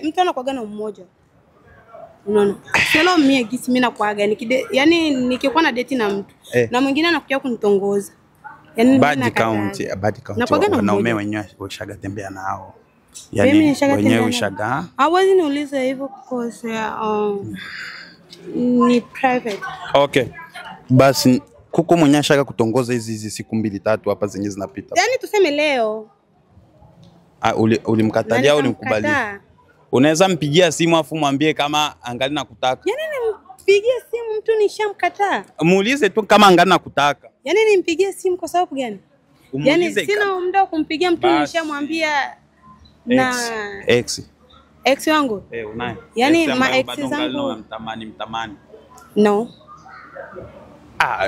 Mtu anakuaga na mmoja. Unaona? Sio mimi gisi mimi nakuaga yani nikikuwa na date na mtu na mwingine anakuja kunitongoza. Yani bad count wanaume wenyewe ushaga tembea nao. Yani wenyewe ushaga. Hawezi niuliza hivyo because ni private. Okay. Basi kuko mwenye shaka kutongoza hizi siku 2-3 hapa zenye zinapita. Yani tuseme leo. Ulimkatalia au ulimkubalia? Unaweza mpigia simu afu mwambie kama angali nakutaka. Yani nimpigie simu mtu nishamkataa? Muulize tu kama angali nakutaka. Yani nimpigie simu kwa sababu gani? Yani sina muda kumpigia mtu nishamwambia na ex wangu. Unaye. Yani ma ex zangu mtamani. No.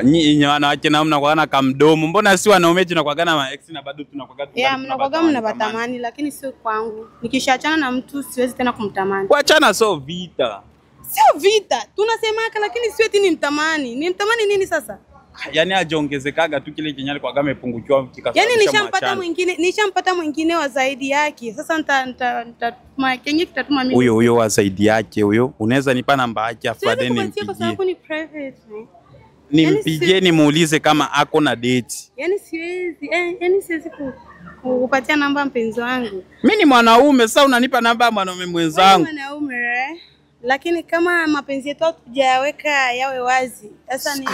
Nyinyi wanawake na mnakuwa kamdomo. Mbona si wanaume tunakuwa na ma ex na bado tunakuwa mnakuwa mnabatamani lakini sio kwangu. Nikishaachana na mtu siwezi tena kumtamani. Kuachana sio vita. Sio vita. Tunasemaka lakini sio eti nimtamani. Nimtamani nini sasa? Yani ajiongezekaga tu kile kinyali kwa kama ipungukiwa kikasa. Yani nishampata mwingine wa zaidi yake. Sasa kenye kitatuma mimi. Huyo wa zaidi yake huyo. Unaweza nipa namba yake afu baadaye nimpigie. Kwa sababu ni private. Nimpigie nimuulize kama ako na date. Yani siwezi kukupatia namba mpenzi wangu. Mimi ni mwanaume, sasa unanipa namba ya mwanaume mwenzangu. Mimi mwanaume lakini kama mapenzi yetu hatujaweka yawe wazi. Sasa ni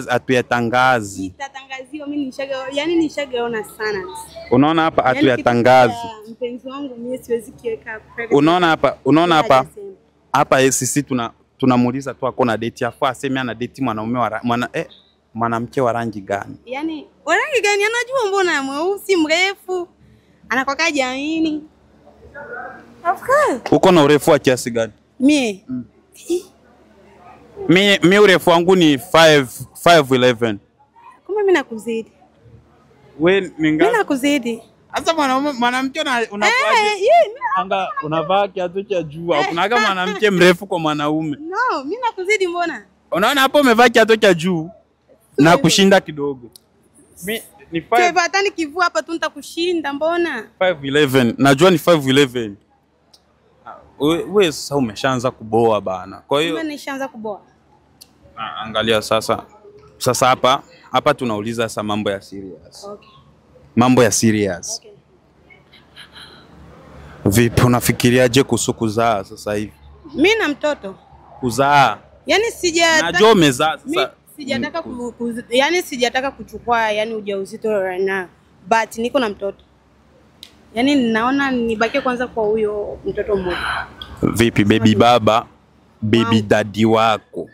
hatuyatangazi. Itatangaziwa mimi nishagaona sana. Unaona hapa hatuyatangazi. Mpenzi wangu mimi siwezi kiweka private. Unaona hapa sisi tunamuuliza tu akona date afa aseme ana date mwanamke wa rangi gani? Yani wa rangi gani? Anajua mbona mweusi mrefu anakoka jamini. Of course. Uko na urefu wa kiasi gani? Mimi urefu wangu ni 5'11". Kumbe mimi nakuzidi. Wewe ni ngapi? Mimi nakuzidi. Sasa mwanamke unakuaje? Anga unavaa kiatu cha juu. Kunaga mwanamke mrefu kwa mwanaume. No, mimi nakuzidi mbona? Unaona hapo umevaa kiatu cha juu na kushinda kidogo. Mimi ni 5. Hata nikivua hapa tu nitakushinda mbona? 5'11". Najua ni 5'11". Wewe sasa umeshaanza kuboa bana. Kwa hiyo mimi nishaanza kuboa. Angalia sasa. Sasa hapa tunauliza sasa mambo ya serious. Okay. Mambo ya serious. Okay. Vipi unafikiriaje kuhusu kuzaa sasa hivi? Mimi na mtoto. Kuzaa. Yani najua umezaa sasa. Sijataka kuchukua ujauzito right now. But niko na mtoto. Yani naona nibaki kwanza kwa huyo mtoto mmoja. Vipi baby baba, baby daddy wako?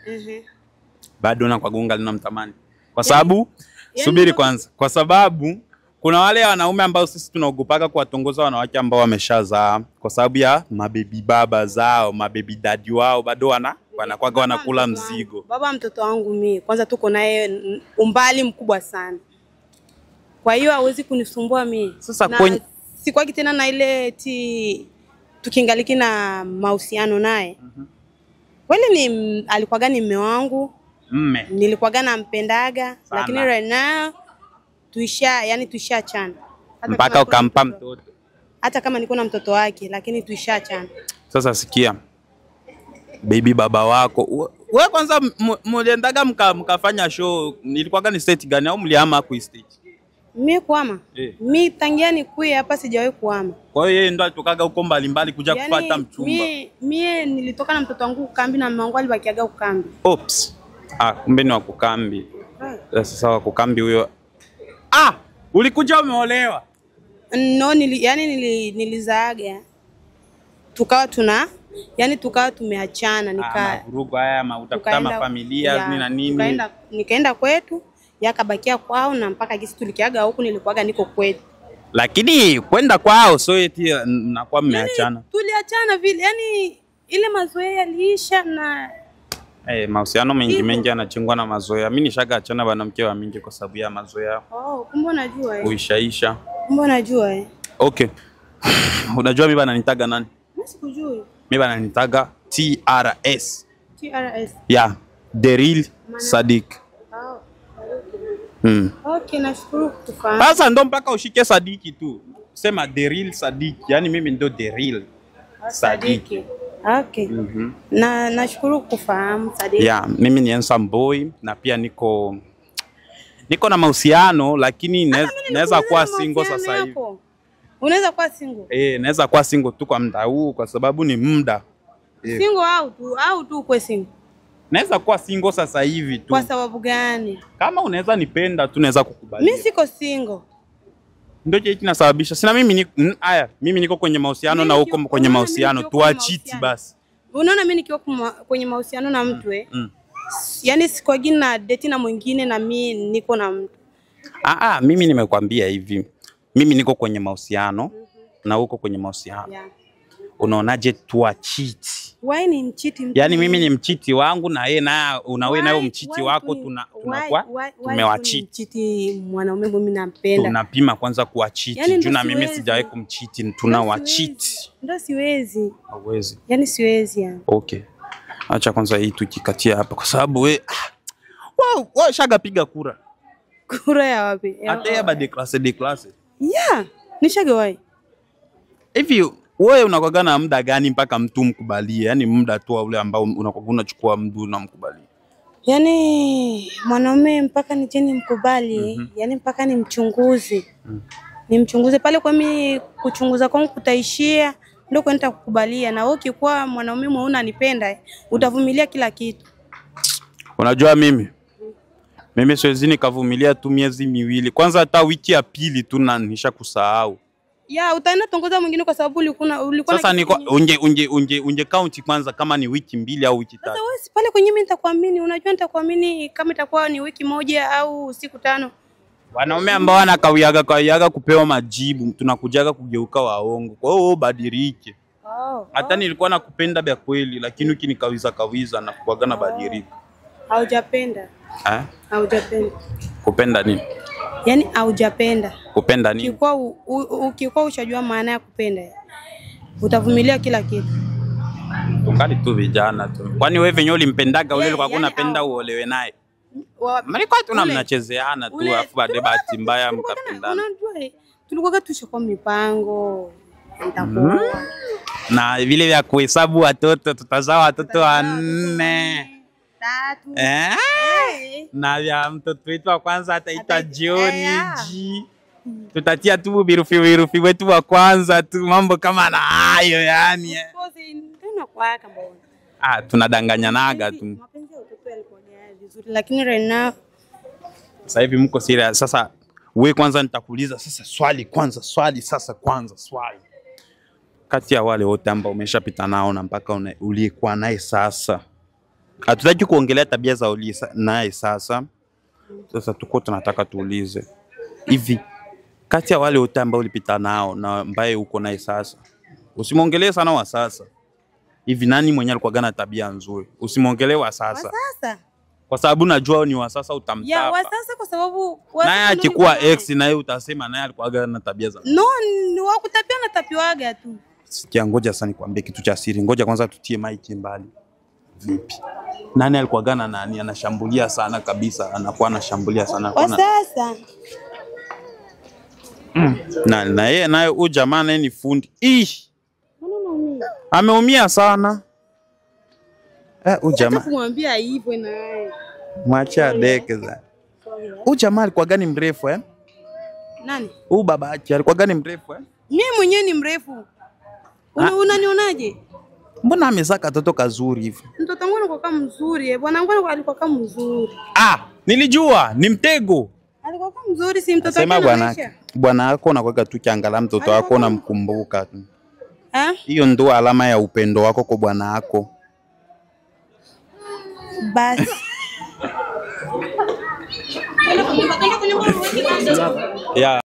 Bado na kwa gonga linamtamani. Kwa sababu subiri kwanza. Kwa sababu kuna wale wanaume ambao sisi tunaogopaga kuwatongoza wanawake ambao wameshazaa kwa sababu ya mababy baba zao, mababy daddy wao bado wanakuwa wanakula mzigo. Baba mtoto wangu mimi kwanza tuko naye umbali mkubwa sana. Kwa hiyo hawezi kunisumbua mimi. Sasa sikwaki tena na ile tukingaliki na mahusiano naye. Kweli alikuwaga ni mume wangu. Nilikuwaga nampendaga lakini right now tuishaachana. Mpaka ukampa mtoto. Hata kama niko na mtoto wake lakini tuishaachana. Sasa sikia. Baby baba wako. Wewe kwanza mliendaga mkafanya show, nilikuwaga ni state gani au mlihama ku state? Mimi kuama. Mimi tangia nikuye hapa sijawahi kuama. Kwa hiyo yeye ndo alitokaga huko mbali kuja kufuata mchumba. Mimi nilitoka na mtoto wangu kukambi na mama wangu alibakiaga kukambi. Oops. Kumbe ni wa kukambi. Sasa wa kukambi huyo. Ulikuja umeolewa? No, nilizaaga. Tukawa tumeachana vurugu haya utakuta mafamilia na nini. Nikaenda kwetu, yakabakia kwao na mpaka gisi tulikiaga huku nilikuwaga niko kwetu. Lakini kwenda kwao so eti mnakuwa mmeachana. Tuliachana vile, ile mazoea yaliisha na mahusiano mengi yanachengwa na mazoea. Mimi nishaga achana bana mke wa mingi kwa sababu ya mazoea. Kumbe unajua Uishaisha. Kumbe unajua Okay. Unajua mimi bana nitaga nani? Mimi sikujui. Mimi bana nitaga TRS. TRS. Yeah, Deril Sadik. Okay, nashukuru kufahamu. Sasa ndo mpaka ushike Sadiki tu. Sema the real Sadiki. Yaani mimi ndo the real Sadiki. Okay. Nashukuru kufahamu Sadiki. Yeah, mimi ni handsome boy na pia niko na mahusiano lakini naweza kuwa single sasa hivi. Unaweza kuwa single? Naweza kuwa single tu kwa muda huu kwa sababu ni muda. Single au tu kwa single? Naweza kuwa single sasa hivi tu. Kwa sababu gani? Kama unaweza nipenda tu naweza kukubali. Mimi siko single. Ndio je kinasababisha. Sina mimi niko kwenye mahusiano na huko kwenye mahusiano tuachiti basi. Unaona mimi nikiwa kwenye mahusiano na mtu yaani sikogi na date na mwingine na mimi niko na mtu. Mimi nimekwambia hivi. Mimi niko kwenye mahusiano na huko kwenye mahusiano. Yeah. Unaonaje tuachiti? Why ni mchiti mtu? Yaani mimi ni mchiti wangu na yeye nawe mchiti wako tunakuwa tumewachiti. Mchiti mwanaume mimi nampenda. Tunapima kwanza kuachiti. Yani juu na mimi sijawahi kumchiti, tunawachiti. Ndio siwezi. Hauwezi. Yaani siwezi yani. Okay. Acha kwanza hii tukikatia hapa kwa sababu wewe shaga piga kura. Kura ya wapi? Hata ya de classe. Yeah, nishagawahi. Hivi wewe unakuwa na muda gani mpaka mtu mkubalie? Yaani muda tu ule ambao unachukua mtu unamkubalia. Yaani mwanaume mpaka nije nimkubali, yaani mpaka nimchunguze. Nimchunguze pale kwa mimi kuchunguza kwangu kutaishia ndio kwa nitakukubalia na wewe ukikuwa mwanaume mwenye unanipenda utavumilia kila kitu. Unajua mimi siwezi nikavumilia tu miezi miwili. Kwanza hata wiki ya pili tu na nishakusahau. Ya utaenda tongoza mwingine kwa sababu ulikuwa sasa unge count kwanza kama ni wiki 2 au wiki 3. Sasa wewe pale kwenye mimi nitakuamini, unajua nitakuamini kama itakuwa ni wiki 1 au siku 5. Wanaume ambao wanakawiaga kupewa majibu tunakujaga kugeuka waongo. Kwa hiyo badilike. Hata nilikuwa nakupenda vya kweli lakini ukinikawiza na kuaga na badilika. Haujapenda. Haujapenda. Kupenda nini? Yaani haujapenda. Kupenda nini? Ukikuwa ushajua maana ya kupenda. Utavumilia kila kitu. Ukali tu vijana tu. Kwani wewe venye ulimpendaga ule ulikuwa unapenda uolewe naye? Mlikuwa tu mnachezeana tu afu baadaye bahati mbaya mkapendana. Unajua tulikuwa tushakuwa mipango. Nitakuoa. Na vile vya kuhesabu watoto tutazaa watoto 4. 3. Na ya mtoto wetu wa kwanza ataitwa Johnny G. Tutatia tu virufi wetu wa kwanza tu mambo kama na hayo yani. Tunadanganyanaga tu. Mapenzi ya utoto yalikuwa vizuri lakini right now sasa hivi mko serious. Sasa wewe kwanza nitakuuliza sasa swali. Kati ya wale wote ambao umeshapita nao na mpaka ulikuwa naye sasa. Hatutaki kuongelea tabia za naye sasa. Sasa tuko tunataka tuulize. Hivi kati ya wale wote ambao ulipita nao na ambaye uko naye sasa. Usimuongelee sana wa sasa. Hivi nani mwenye alikuwa gana tabia nzuri? Usimuongelee wa sasa. Kwa sababu najua ni wa sasa utamtapa. Ya wa sasa kwa sababu naye akikuwa ex naye utasema naye alikuwa gana tabia za. No, ni wa kutapia na tapiwaga tu. Sikia ngoja sasa nikwambie kitu cha siri. Ngoja kwanza tutie mic mbali. Vipi? Nani alikuwa gana nani anashambulia sana kabisa, anakuwa anashambulia sana kwa sasa. Na yeye naye huyu jamaa naye ni fundi. Ameumia sana. Huyu jamaa. Kumwambia hivyo naye. Mwacha dekeza. Huyu jamaa alikuwa gani mrefu Nani? Huyu baba yake alikuwa gani mrefu Mimi mwenyewe ni mrefu. Unanionaje? Mbona amezaa katoto kazuri hivi? Mtoto wangu alikuwa kama mzuri, bwana wangu alikuwa kama mzuri. Nilijua ni mtego. Alikuwa kama mzuri si mtoto wake. Sema bwana wako unakuwa tu kiangalia mtoto wako unamkumbuka tu. Hiyo ndio alama ya upendo wako kwa bwana wako. Basi. Yeah.